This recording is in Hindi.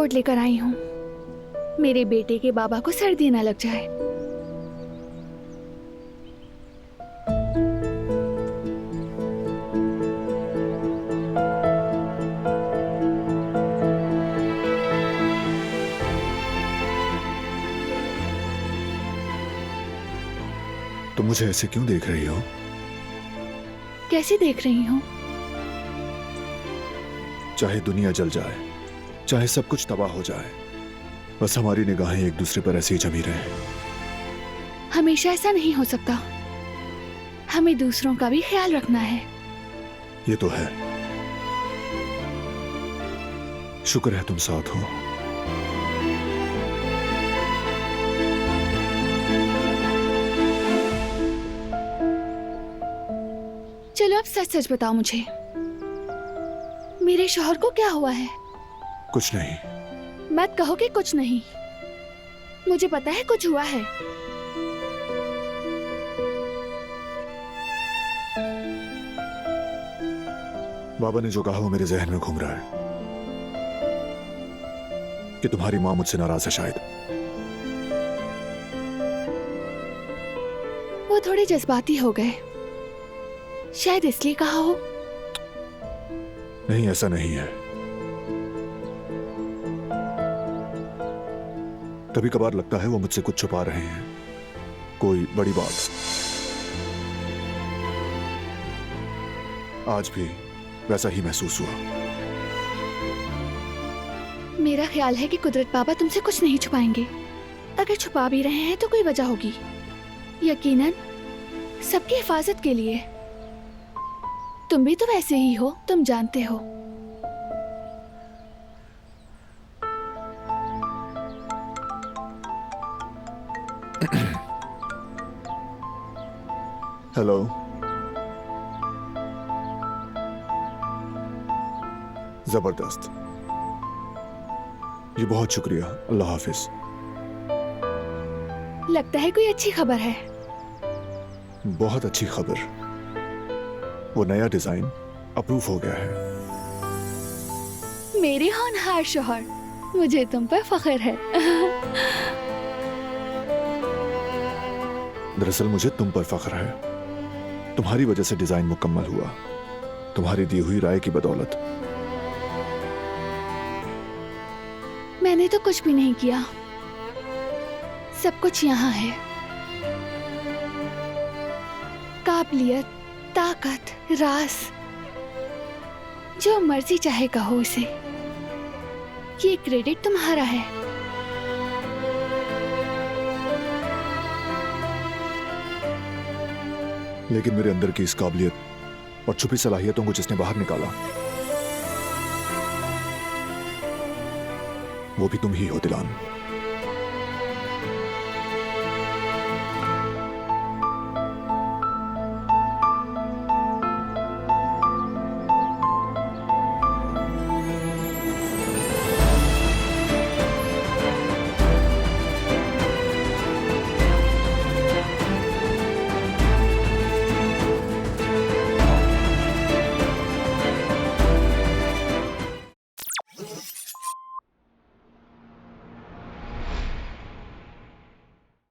कोट लेकर आई हूँ। मेरे बेटे के बाबा को सर्दी न लग जाए। तुम मुझे ऐसे क्यों देख रही हो? कैसे देख रही हूँ? चाहे दुनिया जल जाए, चाहे सब कुछ तबाह हो जाए, बस हमारी निगाहें एक दूसरे पर ऐसे ही जमी रहे। हमेशा ऐसा नहीं हो सकता। हमें दूसरों का भी ख्याल रखना है। ये तो है। शुक्र है तुम साथ हो। चलो अब सच सच बताओ मुझे, मेरे शौहर को क्या हुआ है? कुछ नहीं। मत कहो कि कुछ नहीं। मुझे पता है कुछ हुआ है। बाबा ने जो कहा वो मेरे जहन में घूम रहा है कि तुम्हारी मां मुझसे नाराज है शायद। वो थोड़े जज्बाती हो गए, शायद इसलिए कहा हो। नहीं, ऐसा नहीं है। कभी कभार लगता है वो मुझसे कुछ छुपा रहे हैं, कोई बड़ी बात। आज भी वैसा ही महसूस हुआ। मेरा ख्याल है कि कुदरत बाबा तुमसे कुछ नहीं छुपाएंगे। अगर छुपा भी रहे हैं तो कोई वजह होगी, यकीनन सबकी हिफाजत के लिए। तुम भी तो वैसे ही हो, तुम जानते हो। हेलो। जबरदस्त। ये बहुत शुक्रिया। अल्लाह हाफिज। लगता है कोई अच्छी खबर है। बहुत अच्छी खबर। वो नया डिजाइन अप्रूव हो गया है। मेरे होनहार शौहर, मुझे तुम पर फख्र है। दरअसल मुझे तुम पर फख्र है। तुम्हारी वजह से डिजाइन मुकम्मल हुआ, तुम्हारी दी हुई राय की बदौलत। मैंने तो कुछ भी नहीं किया, सब कुछ यहाँ है। काबिलियत, ताकत, राज, जो मर्जी चाहे कहो इसे, ये क्रेडिट तुम्हारा है। लेकिन मेरे अंदर की इस काबिलियत और छुपी सलाहियतों को जिसने बाहर निकाला, वो भी तुम ही हो दिलान।